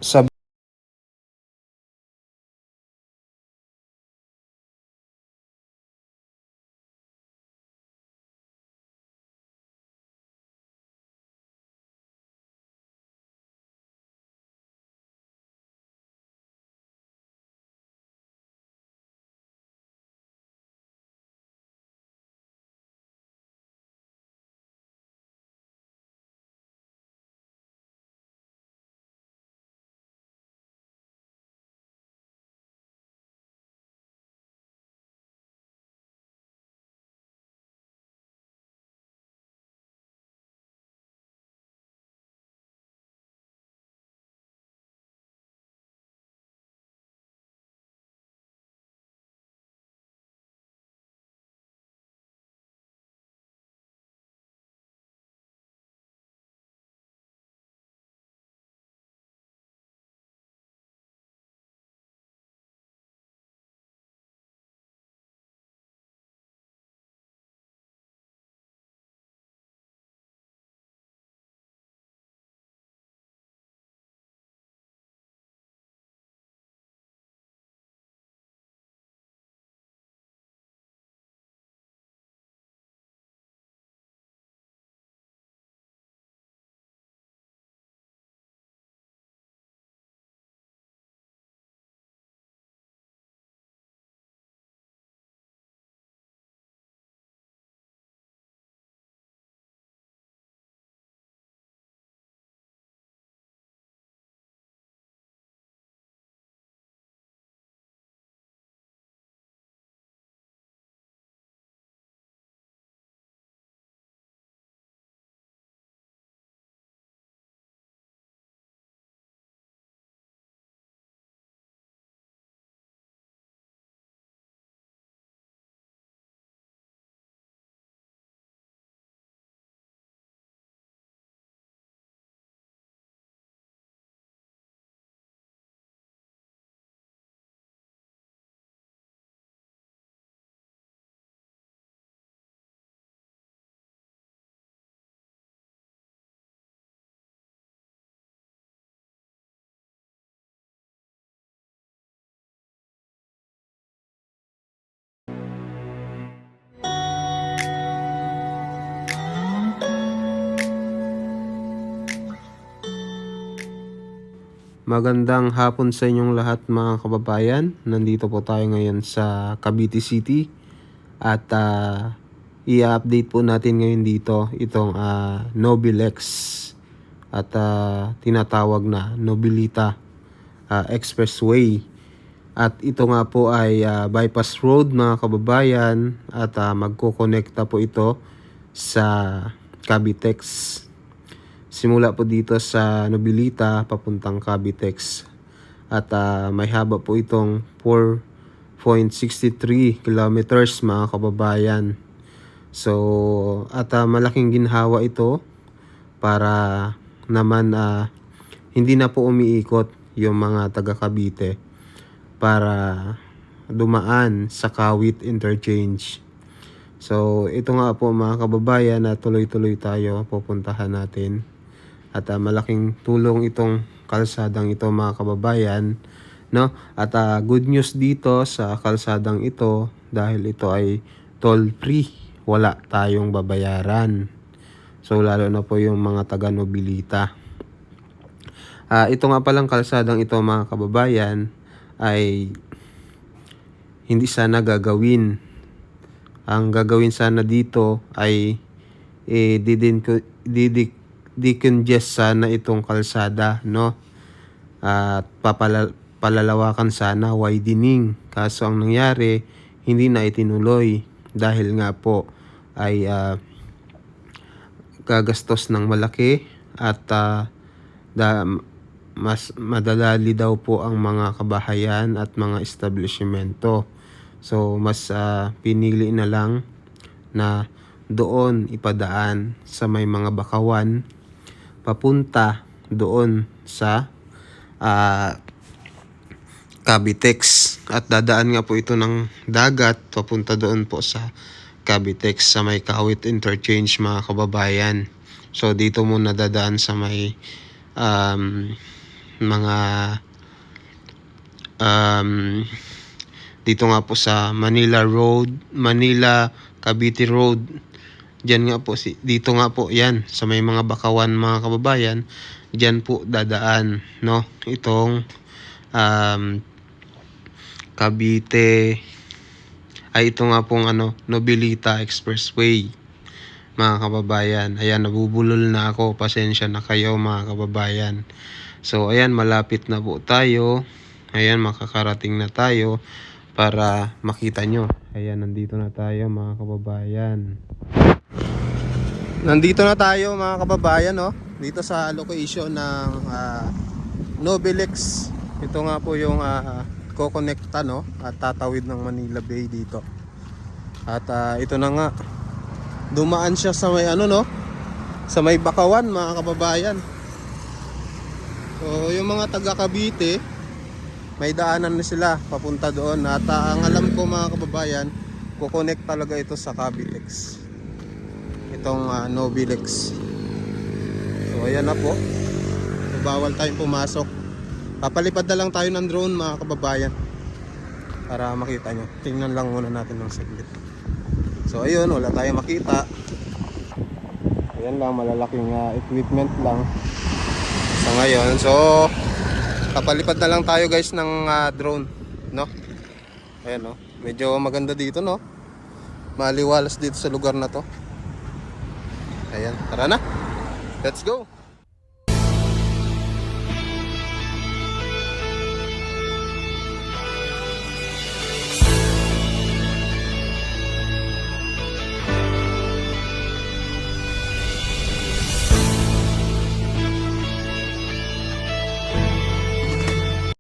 sa Magandang hapon sa inyong lahat mga kababayan. Nandito po tayo ngayon sa Cavite City at i-update po natin ngayon dito itong Nobilex at tinatawag na Nobilita Expressway. At ito nga po ay bypass road mga kababayan at magkokonekta po ito sa Cavitex. Simula po dito sa Nobilita papuntang Cavitex at may haba po itong 4.63 kilometers mga kababayan. So at malaking ginhawa ito para naman hindi na po umiikot yung mga taga Cavite para dumaan sa Kawit Interchange. So ito nga po mga kababayan na tuloy-tuloy tayo pupuntahan natin. At malaking tulong itong kalsadang ito mga kababayan, no? At good news dito sa kalsadang ito dahil ito ay toll free, wala tayong babayaran. So lalo na po yung mga taga Nobilita. Ito nga palang kalsadang ito mga kababayan ay hindi sana gagawin. Ang gagawin sana dito ay decongest sana itong kalsada, no? At palalawakan sana, widening. Kaso ang nangyari, hindi na itinuloy dahil nga po ay gagastos ng malaki at mas madadali daw po ang mga kabahayan at mga establishmento. So mas pinili na lang na doon ipadaan sa may mga bakawan papunta doon sa Cavitex at dadaan nga po ito ng dagat papunta doon po sa Cavitex sa may Kawit Interchange mga kababayan. So dito muna dadaan sa may mga dito nga po sa Manila Cavite Road. Diyan nga po dito nga po 'yan sa may mga bakawan mga kababayan. Diyan po dadaan, no? Itong Cavite ay ito nga pong Nobilita Expressway mga kababayan. Ayan, nabubulol na ako. Pasensya na kayo mga kababayan. So ayan, malapit na po tayo. Ayan, makakarating na tayo para makita nyo. Ayan, nandito na tayo mga kababayan. Nandito na tayo mga kababayan, no? Dito sa location ng Nobilex. Ito nga po yung kokonekta, no? At tatawid ng Manila Bay dito. At ito na nga. Dumaan siya sa may no? Sa may bakawan mga kababayan. So yung mga taga Cavite, may daanan na sila papunta doon. At ang alam ko mga kababayan, kukonect talaga ito sa Cavitex. Itong Nobilex. So ayan na po. So, bawal tayong pumasok. Papalipad na lang tayo ng drone mga kababayan para makita nyo. Tingnan lang muna natin ng saglit. So ayun, wala tayong makita. Ayan lang, malalaking equipment lang sa ngayon. So papalipad na lang tayo guys ng drone, no? Ayan, no? Medyo maganda dito, no? Maliwalas dito sa lugar na to. Ayan, tara na. Let's go.